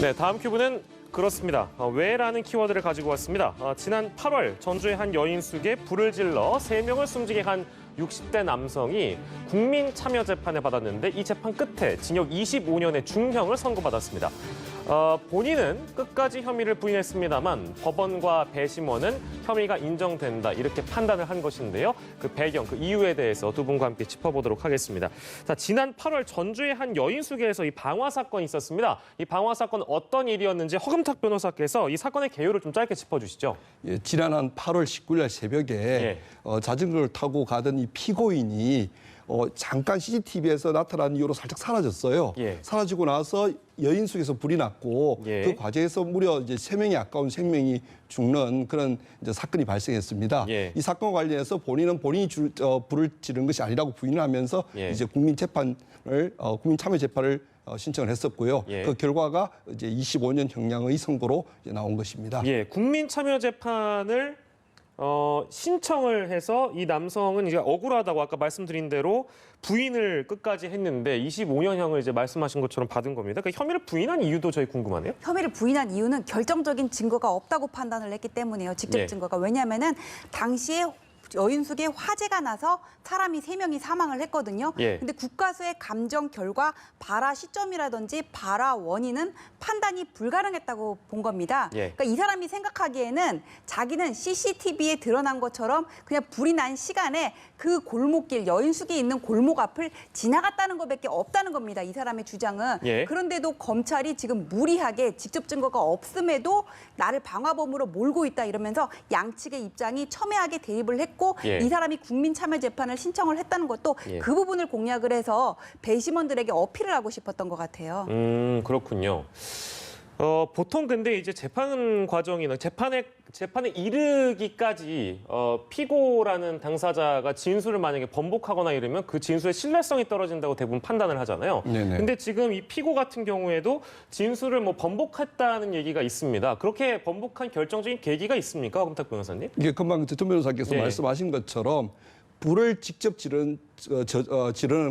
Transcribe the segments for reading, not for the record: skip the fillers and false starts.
네, 다음 큐브는 그렇습니다. 왜라는 키워드를 가지고 왔습니다. 지난 8월 전주의 한 여인숙에 불을 질러 3명을 숨지게 한 60대 남성이 국민참여재판을 받았는데 이 재판 끝에 징역 25년의 중형을 선고받았습니다. 본인은 끝까지 혐의를 부인했습니다만 법원과 배심원은 혐의가 인정된다 이렇게 판단을 한 것인데요. 그 배경, 그 이유에 대해서 두 분과 함께 짚어보도록 하겠습니다. 자, 지난 8월 전주의 한 여인숙에서 이 방화 사건이 있었습니다. 이 방화 사건 어떤 일이었는지 허금탁 변호사께서 이 사건의 개요를 좀 짧게 짚어주시죠. 예, 지난 한 8월 19일 날 새벽에 자전거를 타고 가던 이 피고인이 잠깐 CCTV에서 나타난 이후로 살짝 사라졌어요. 사라지고 나서 여인숙에서 불이 났고 그 과정에서 무려 이제 3명의 아까운 생명이 죽는 그런 이제 사건이 발생했습니다. 이 사건과 관련해서 본인은 본인이 불을 지른 것이 아니라고 부인을 하면서 이제 국민참여재판을 신청을 했었고요. 그 결과가 이제 25년 형량의 선고로 이제 나온 것입니다. 국민참여재판을 신청을 해서 이 남성은 이제 억울하다고 아까 말씀드린 대로 부인을 끝까지 했는데 25년형을 이제 말씀하신 것처럼 받은 겁니다. 그러니까 혐의를 부인한 이유도 저희 궁금하네요. 혐의를 부인한 이유는 결정적인 증거가 없다고 판단을 했기 때문이에요. 직접 증거가. 왜냐하면은 당시에 여인숙에 화재가 나서 사람이 3명이 사망을 했거든요. 근데 국가수의 감정 결과 발화 시점이라든지 발화 원인은 판단이 불가능했다고 본 겁니다. 그러니까 이 사람이 생각하기에는 자기는 CCTV에 드러난 것처럼 그냥 불이 난 시간에 그 골목길, 여인숙이 있는 골목 앞을 지나갔다는 것밖에 없다는 겁니다. 이 사람의 주장은. 그런데도 검찰이 지금 무리하게 직접 증거가 없음에도 나를 방화범으로 몰고 있다 이러면서 양측의 입장이 첨예하게 대립을 했고 이 사람이 국민참여재판을 신청을 했다는 것도 그 부분을 공략을 해서 배심원들에게 어필을 하고 싶었던 것 같아요. 그렇군요. 보통 근데 이제 재판 과정이나 재판에 이르기까지 피고라는 당사자가 진술을 만약에 번복하거나 이러면 그 진술의 신뢰성이 떨어진다고 대부분 판단을 하잖아요. 근데 지금 이 피고 같은 경우에도 진술을 번복했다는 얘기가 있습니다. 그렇게 번복한 결정적인 계기가 있습니까, 허금탁 변호사님? 이게 금방 전 변호사께서 말씀하신 것처럼 불을 직접 지르는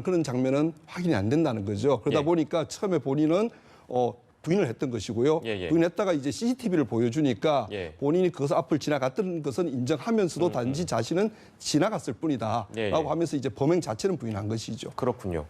그런 장면은 확인이 안 된다는 거죠. 그러다 보니까 처음에 본인은 부인을 했던 것이고요. 부인했다가 이제 CCTV를 보여주니까 본인이 그것을 앞을 지나갔던 것은 인정하면서도 단지 자신은 지나갔을 뿐이다 라고 하면서 이제 범행 자체는 부인한 것이죠. 그렇군요.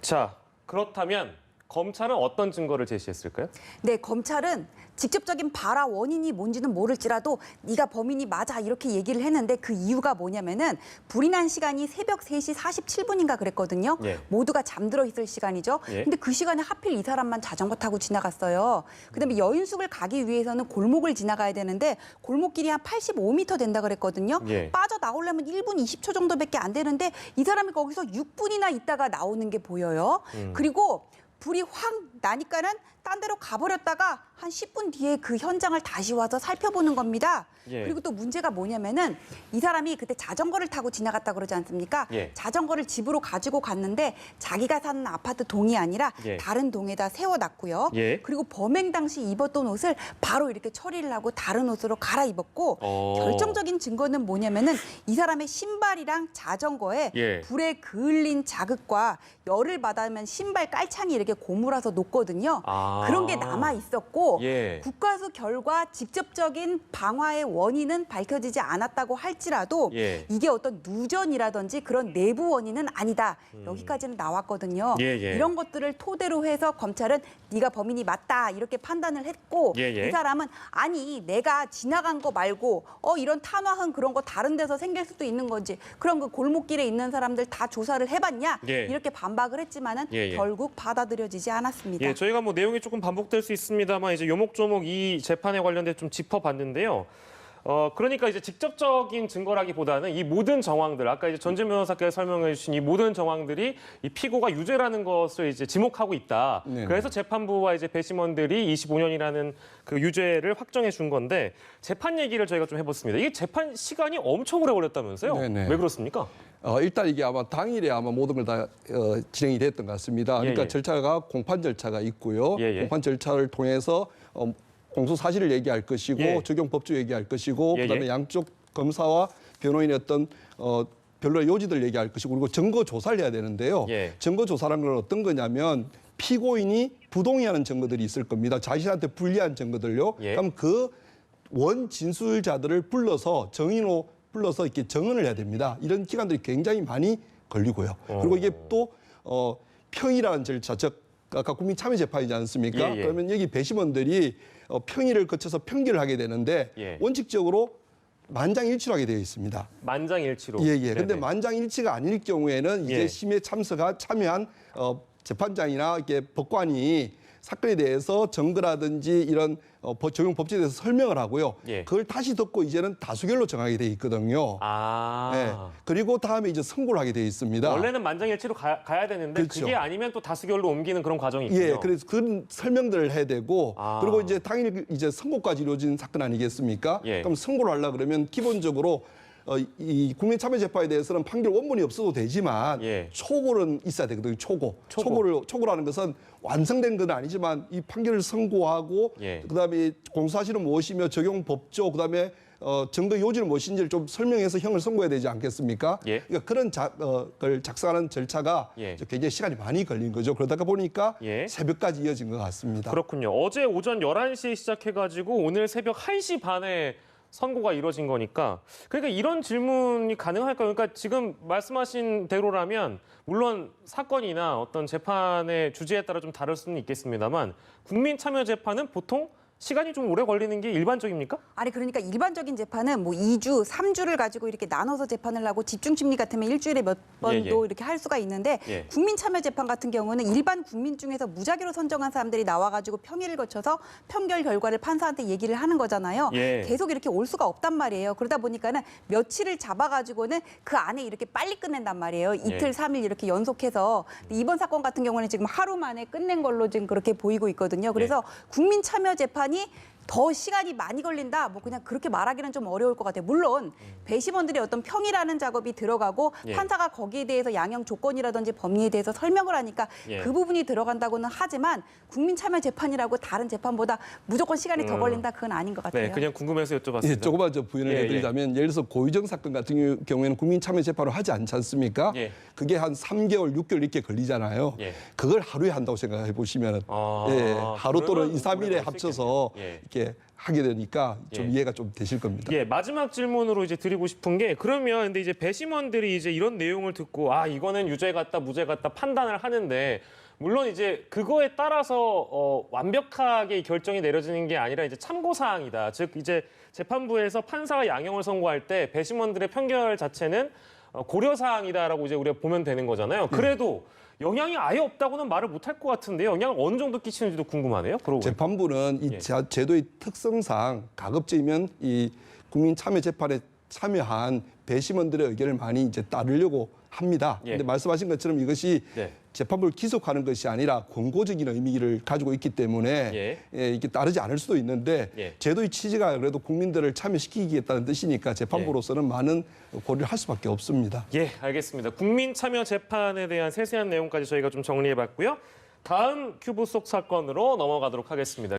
자, 그렇다면 검찰은 어떤 증거를 제시했을까요? 네, 검찰은 직접적인 발화 원인이 뭔지는 모를지라도 네가 범인이 맞아 이렇게 얘기를 했는데 그 이유가 뭐냐면은 불이 난 시간이 새벽 3시 47분인가 그랬거든요. 모두가 잠들어 있을 시간이죠. 근데 그 시간에 하필 이 사람만 자전거 타고 지나갔어요. 그다음에 여인숙을 가기 위해서는 골목을 지나가야 되는데 골목길이 한 85m 된다 그랬거든요. 빠져나오려면 1분 20초 정도밖에 안 되는데 이 사람이 거기서 6분이나 있다가 나오는 게 보여요. 그리고 불이 확 나니까는 딴 데로 가버렸다가 한 10분 뒤에 그 현장을 다시 와서 살펴보는 겁니다. 그리고 또 문제가 뭐냐면은 이 사람이 그때 자전거를 타고 지나갔다 그러지 않습니까? 자전거를 집으로 가지고 갔는데 자기가 사는 아파트 동이 아니라 다른 동에다 세워놨고요. 그리고 범행 당시 입었던 옷을 바로 이렇게 처리를 하고 다른 옷으로 갈아입었고 결정적인 증거는 뭐냐면은 이 사람의 신발이랑 자전거에 불에 그을린 자극과 열을 받으면 신발 깔창이 이렇게 고물어서 녹거든요. 그런 게 남아 있었고 국과수 결과 직접적인 방화의 원인은 밝혀지지 않았다고 할지라도 이게 어떤 누전이라든지 그런 내부 원인은 아니다. 여기까지는 나왔거든요. 이런 것들을 토대로 해서 검찰은 네가 범인이 맞다 이렇게 판단을 했고 이 사람은 아니 내가 지나간 거 말고 이런 탄화흔 그런 거 다른 데서 생길 수도 있는 건지 그런 그 골목길에 있는 사람들 다 조사를 해봤냐 이렇게 반박을 했지만은 결국 받아들여지지 않았습니다. 저희가 뭐 내용이 조금 반복될 수 있습니다만 이제 요목조목 이 재판에 관련돼 좀 짚어봤는데요. 그러니까 이제 직접적인 증거라기보다는 이 모든 정황들, 아까 이제 전진 변호사께서 설명해 주신 이 모든 정황들이 이 피고가 유죄라는 것을 이제 지목하고 있다. 그래서 재판부와 이제 배심원들이 25년이라는 그 유죄를 확정해 준 건데 재판 얘기를 저희가 좀 해봤습니다. 이게 재판 시간이 엄청 오래 걸렸다면서요? 왜 그렇습니까? 일단 이게 아마 당일에 아마 모든 걸 다 진행이 됐던 것 같습니다. 그러니까 절차가 공판 절차가 있고요. 공판 절차를 통해서 공소 사실을 얘기할 것이고 적용 법조 얘기할 것이고 그다음에 양쪽 검사와 변호인의 어떤 별로의 요지들 얘기할 것이고 그리고 증거 조사를 해야 되는데요. 증거 조사라는 건 어떤 거냐면 피고인이 부동의하는 증거들이 있을 겁니다. 자신한테 불리한 증거들요. 예. 그럼 그 원 진술자들을 불러서 정인으로 불러서 이렇게 정언을 해야 됩니다. 이런 기간들이 굉장히 많이 걸리고요. 그리고 이게 또 평의라는 절차, 즉 아까 국민참여재판이지 않습니까? 예, 예. 그러면 여기 배심원들이 평의를 거쳐서 평결을 하게 되는데 예. 원칙적으로 만장일치로 하게 되어 있습니다. 만장일치로. 예, 예. 근데 네네. 만장일치가 아닐 경우에는 이제 예. 심의에 참여한 재판장이나 이렇게 법관이 사건에 대해서 증거라든지 이런 적용 법칙에 대해서 설명을 하고요. 예. 그걸 다시 듣고 이제는 다수결로 정하게 돼 있거든요. 아. 예. 그리고 다음에 이제 선고를 하게 돼 있습니다. 원래는 만장일치로 가야 되는데 그렇죠. 그게 아니면 또 다수결로 옮기는 그런 과정이 있군요. 예, 그래서 그런 설명들을 해야 되고 그리고 이제 당연히 이제 선고까지 이루어진 사건 아니겠습니까? 예. 그럼 선고를 하려 그러면 기본적으로 이 국민참여재판에 대해서는 판결 원문이 없어도 되지만 예. 초고는 있어야 되거든요. 초고라는 것은 완성된 건 아니지만 이 판결을 선고하고 예. 그다음에 공소사실은 무엇이며 적용 법조 그다음에 증거 요지는 무엇인지를 좀 설명해서 형을 선고해야 되지 않겠습니까? 예. 그러니까 그런 걸 작성하는 절차가 예. 굉장히 시간이 많이 걸린 거죠. 그러다가 보니까 예. 새벽까지 이어진 것 같습니다. 그렇군요. 어제 오전 11시에 시작해가지고 오늘 새벽 1시 반에 선고가 이루어진 거니까 그러니까 이런 질문이 가능할까요? 그러니까 지금 말씀하신 대로라면 물론 사건이나 어떤 재판의 주제에 따라 좀 다를 수는 있겠습니다만 국민참여재판은 보통 시간이 좀 오래 걸리는 게 일반적입니까? 아니 그러니까 일반적인 재판은 뭐 2주, 3주를 가지고 이렇게 나눠서 재판을 하고 집중 심리 같으면 일주일에 몇 번도 이렇게 할 수가 있는데 예. 국민참여재판 같은 경우는 일반 국민 중에서 무작위로 선정한 사람들이 나와가지고 평의를 거쳐서 판결 결과를 판사한테 얘기를 하는 거잖아요. 예. 계속 이렇게 올 수가 없단 말이에요. 그러다 보니까는 며칠을 잡아가지고는 그 안에 이렇게 빨리 끝낸단 말이에요. 이틀, 3일 이렇게 연속해서 이번 사건 같은 경우는 지금 하루 만에 끝낸 걸로 지금 그렇게 보이고 있거든요. 그래서 국민참여재판이 더 시간이 많이 걸린다. 뭐 그냥 그렇게 말하기는 좀 어려울 것 같아요. 물론 배심원들의 어떤 평의라는 작업이 들어가고 예. 판사가 거기에 대해서 양형 조건이라든지 법리에 대해서 설명을 하니까 예. 그 부분이 들어간다고는 하지만 국민참여재판이라고 다른 재판보다 무조건 시간이 더 걸린다. 그건 아닌 것 같아요. 네, 그냥 궁금해서 여쭤봤습니다. 예, 조금만 더 부연을 해드리자면 예를 들어서 고의정 사건 같은 경우에는 국민참여재판을 하지 않지 않습니까? 예. 그게 한 3개월, 6개월 이렇게 걸리잖아요. 예. 그걸 하루에 한다고 생각해 보시면 아, 하루 또는 그러면 2, 3일에 오래 합쳐서 걸릴 수 있겠네요. 이렇게 하게 되니까 좀 예. 이해가 좀 되실 겁니다. 예, 마지막 질문으로 이제 드리고 싶은 게 그러면 근데 이제 배심원들이 이제 이런 내용을 듣고 아, 이거는 유죄 같다, 무죄 같다 판단을 하는데 물론 이제 그거에 따라서 완벽하게 결정이 내려지는 게 아니라 이제 참고 사항이다. 즉 이제 재판부에서 판사가 양형을 선고할 때 배심원들의 판결 자체는 고려 사항이다라고 이제 우리가 보면 되는 거잖아요. 그래도 영향이 아예 없다고는 말을 못할 것 같은데 영향을 어느 정도 끼치는지도 궁금하네요. 그러고 재판부는 이 제도의 특성상 가급적이면 이 국민참여재판에 참여한 배심원들의 의견을 많이 이제 따르려고 합니다. 예. 근데 말씀하신 것처럼 이것이 네. 재판부를 기속하는 것이 아니라 권고적인 의미를 가지고 있기 때문에 이게 따르지 않을 수도 있는데 제도의 취지가 그래도 국민들을 참여시키겠다는 뜻이니까 재판부로서는 많은 고려를 할 수밖에 없습니다. 예, 알겠습니다. 국민참여재판에 대한 세세한 내용까지 저희가 좀 정리해봤고요. 다음 큐브 속 사건으로 넘어가도록 하겠습니다.